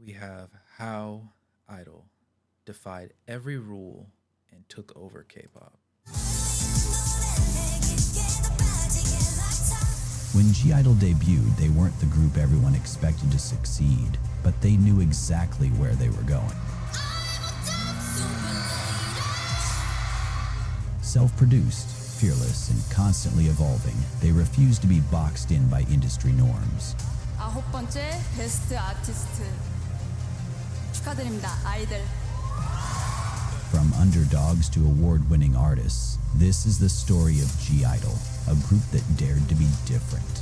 we have how I-dle defied every rule and took over K-pop. When I-dle debuted, they weren't the group everyone expected to succeed, but they knew exactly where they were going. Self-produced, fearless, and constantly evolving, they refused to be boxed in by industry norms. 아홉 번째 베스트 아티스트 축하드립니다. I-dle. From underdogs to award-winning artists, this is the story of I-dle, a group that dared to be different.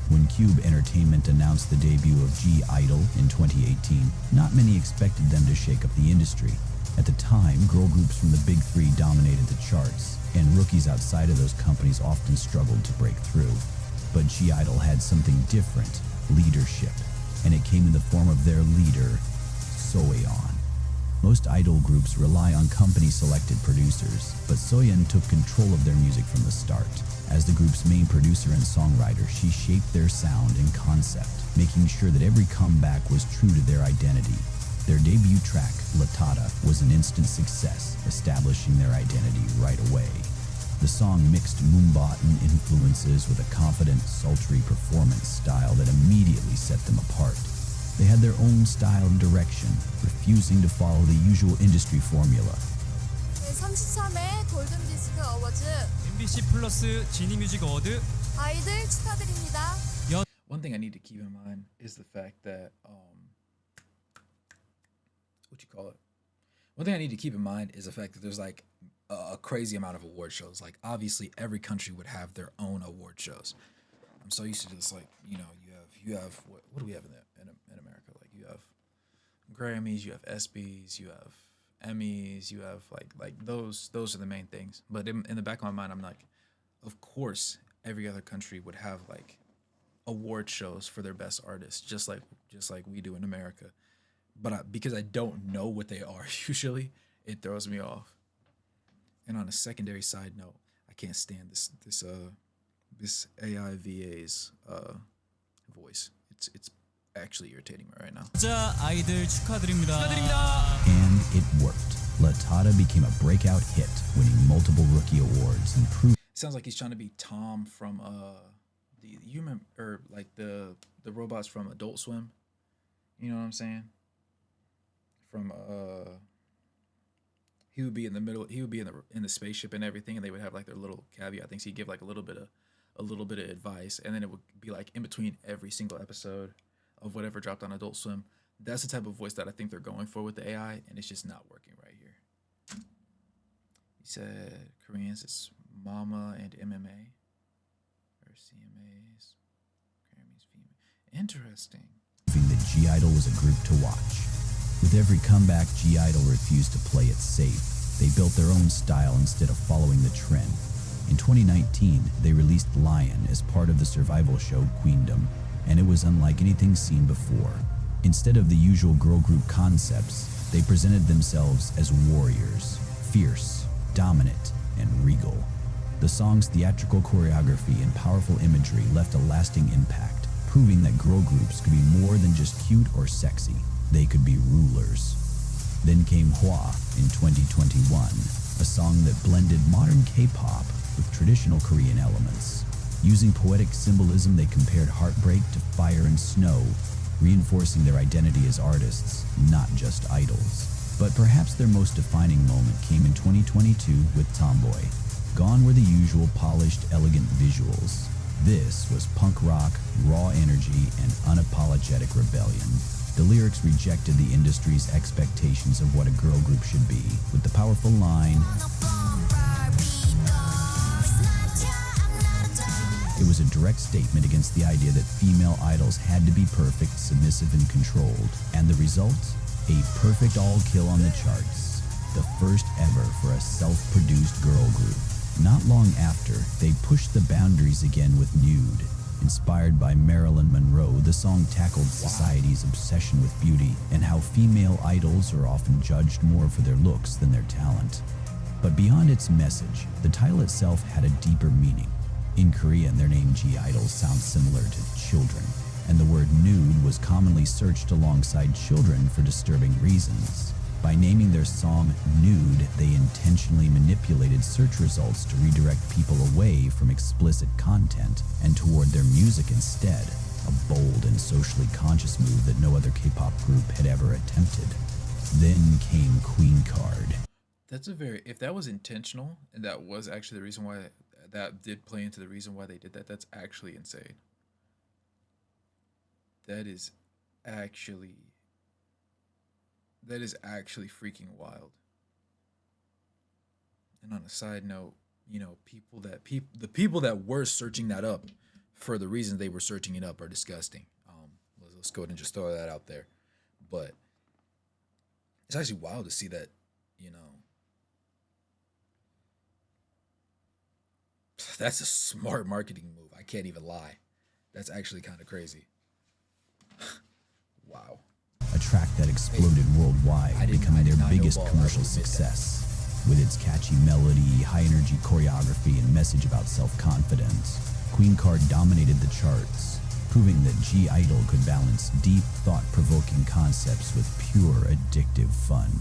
When Cube Entertainment announced the debut of I-dle in 2018, not many expected them to shake up the industry. At the time, girl groups from the big three dominated the charts, and rookies outside of those companies often struggled to break through. But I-dle had something different, leadership, and it came in the form of their leader, Soyeon. Most idol groups rely on company-selected producers, but Soyeon took control of their music from the start. As the group's main producer and songwriter, she shaped their sound and concept, making sure that every comeback was true to their identity. Their debut track, Latata, was an instant success, establishing their identity right away. The song mixed Moonbottom influences with a confident, sultry performance style that immediately set them apart. They had their own style and direction, refusing to follow the usual industry formula. 33회 골든디스크 어워즈 MBC 플러스 지니 뮤직 어워드 I-dle 축하드립니다. One thing I need to keep in mind is the fact that One thing I need to keep in mind is the fact that there's like a crazy amount of award shows. Like obviously every country would have their own award shows. I'm so used to just like, you have what do we have in America? Like you have Grammys, you have ESPYs, you have Emmys, you have like those are the main things. But in the back of my mind, I'm like, of course every other country would have like award shows for their best artists, just like we do in America. But because I don't know what they are usually, it throws me off. And on a secondary side note, I can't stand this AI VA's voice. It's actually irritating me right now. 자, I-dle 축하드립니다. And it worked. Latata became a breakout hit, winning multiple rookie awards and proved It sounds like he's trying to be Tom from you remember, or like the robots from Adult Swim. You know what I'm saying? From he would be in the middle. He would be in the spaceship and everything, and they would have like their little caveat things. He'd give like a little bit of advice, and then it would be like in between every single episode of whatever dropped on Adult Swim. That's the type of voice that I think they're going for with the AI, and it's just not working right here. He said Koreans is Mama and MMA, or CMAs, Grammys female. Interesting. that I-dle was a group to watch. With every comeback, I-dle refused to play it safe. They built their own style instead of following the trend. In 2019, they released Lion as part of the survival show Queendom, and it was unlike anything seen before. Instead of the usual girl group concepts, they presented themselves as warriors, fierce, dominant, and regal. The song's theatrical choreography and powerful imagery left a lasting impact, proving that girl groups could be more than just cute or sexy. They could be rulers. Then came Hwa in 2021, a song that blended modern K-pop with traditional Korean elements. Using poetic symbolism, they compared heartbreak to fire and snow, reinforcing their identity as artists, not just idols. But perhaps their most defining moment came in 2022 with Tomboy. Gone were the usual polished, elegant visuals. This was punk rock, raw energy, and unapologetic rebellion. The lyrics rejected the industry's expectations of what a girl group should be, with the powerful line, it was a direct statement against the idea that female idols had to be perfect, submissive, and controlled. And the result? A perfect all-kill on the charts. The first ever for a self-produced girl group. Not long after, they pushed the boundaries again with Nude. Inspired by Marilyn Monroe, the song tackled society's obsession with beauty and how female idols are often judged more for their looks than their talent. But beyond its message, the title itself had a deeper meaning. In Korean, their name I-dle sounds similar to children, and the word nude was commonly searched alongside children for disturbing reasons. By naming their song Nude, they intentionally manipulated search results to redirect people away from explicit content and toward their music instead, a bold and socially conscious move that no other K-pop group had ever attempted. Then came Queen Card. That's a very, if that was intentional and that was actually the reason why, that did play into the reason why they did that, that's actually insane. That is actually freaking wild. And on a side note, you know, the people that were searching that up for the reasons they were searching it up are disgusting. Let's go ahead and just throw that out there. But it's actually wild to see that, you know, that's a smart marketing move. I can't even lie. That's actually kind of crazy. Wow. A track that exploded worldwide, becoming their biggest commercial success. With its catchy melody, high-energy choreography, and message about self-confidence, Queen Card dominated the charts, proving that I-dle could balance deep, thought-provoking concepts with pure, addictive fun.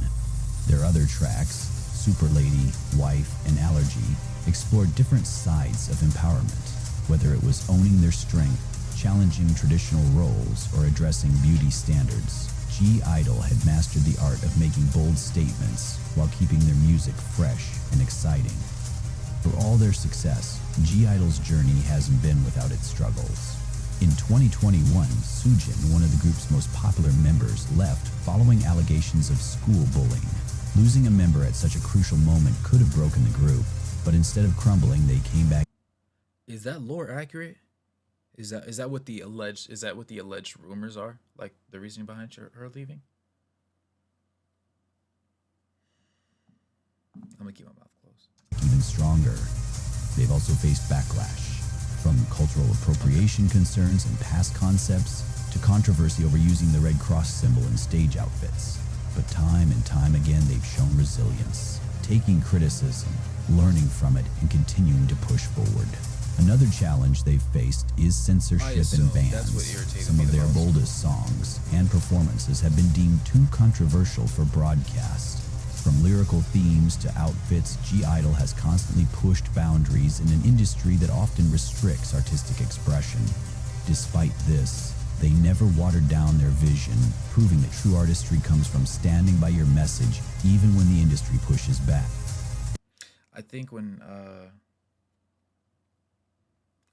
Their other tracks, Super Lady, Wife, and Allergy, explored different sides of empowerment, whether it was owning their strength, challenging traditional roles, or addressing beauty standards. I-dle had mastered the art of making bold statements while keeping their music fresh and exciting. For all their success, I-dle's journey hasn't been without its struggles. In 2021, Soyeon, one of the group's most popular members, left following allegations of school bullying. Losing a member at such a crucial moment could have broken the group, but instead of crumbling, they came back. Is that lore accurate? Is that what the alleged rumors are? Like the reasoning behind her leaving? I'm gonna keep my mouth closed. Even stronger. They've also faced backlash, from cultural appropriation concerns and past concepts to controversy over using the Red Cross symbol in stage outfits. But time and time again, they've shown resilience, taking criticism, learning from it, and continuing to push forward. Another challenge they've faced is censorship and bans. Some of their boldest songs and performances have been deemed too controversial for broadcast. From lyrical themes to outfits, I-dle has constantly pushed boundaries in an industry that often restricts artistic expression. Despite this, they never watered down their vision, proving that true artistry comes from standing by your message, even when the industry pushes back. I think when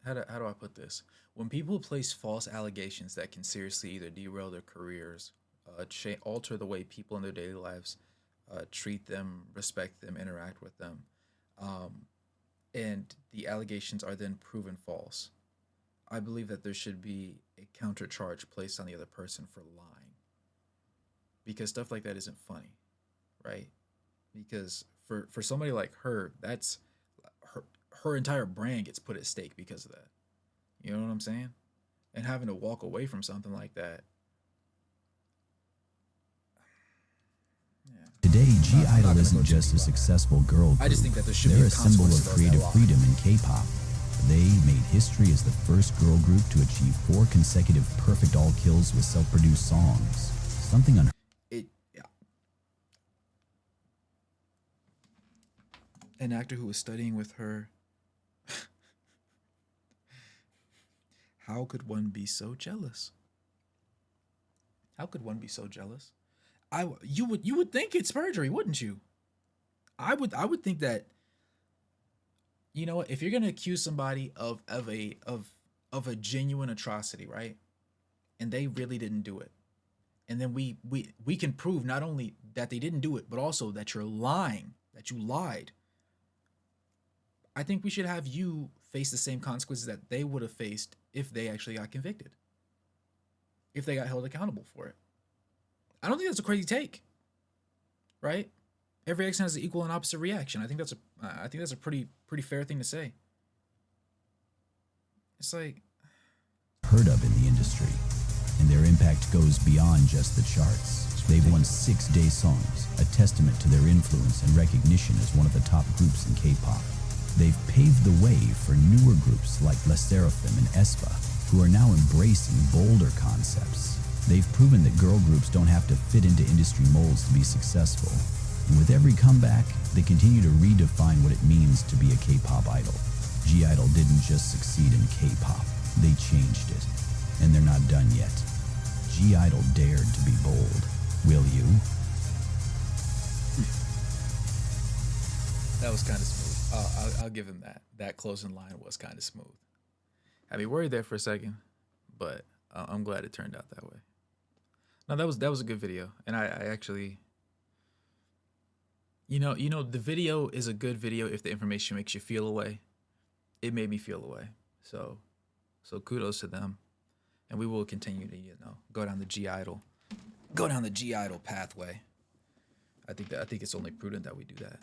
how do I put this? When people place false allegations that can seriously either derail their careers, alter the way people in their daily lives treat them, respect them, interact with them, and the allegations are then proven false, I believe that there should be a counter charge placed on the other person for lying, because stuff like that isn't funny, right? Because for somebody like her, that's her entire brand gets put at stake because of that. You know what I'm saying? And having to walk away from something like that. Yeah. Today, I-dle isn't just a successful girl group. I just think that there should be They're a a symbol consequence of to those creative that lie. freedom in K-pop. They made history as the first girl group to achieve 4 consecutive perfect all kills with self-produced songs. Something unheard. An actor who was studying with her. How could one be so jealous? How could one be so jealous? You would think it's perjury, wouldn't you? I would think that, you know what, if you're gonna accuse somebody of a genuine atrocity, right? And they really didn't do it. And then we can prove not only that they didn't do it, but also that you're lying, that you lied. I think we should have you face the same consequences that they would have faced if they actually got convicted, if they got held accountable for it. I don't think that's a crazy take, right? Every action has an equal and opposite reaction. I think that's a pretty fair thing to say. It's like heard of in the industry, and their impact goes beyond just the charts. They've won 6-day songs, a testament to their influence and recognition as one of the top groups in K-pop. They've paved the way for newer groups like LE SSERAFIM and aespa, who are now embracing bolder concepts. They've proven that girl groups don't have to fit into industry molds to be successful. And with every comeback, they continue to redefine what it means to be a K-pop idol. I-dle didn't just succeed in K-pop, they changed it. And they're not done yet. I-dle dared to be bold. Will you? That was kind of smooth. I'll give him that. That closing line was kind of smooth. Had me worried there for a second, but I'm glad it turned out that way. No, that was a good video, and I actually, you know, the video is a good video if the information makes you feel away. It made me feel away, so kudos to them, and we will continue to go down the I-dle pathway. I think it's only prudent that we do that.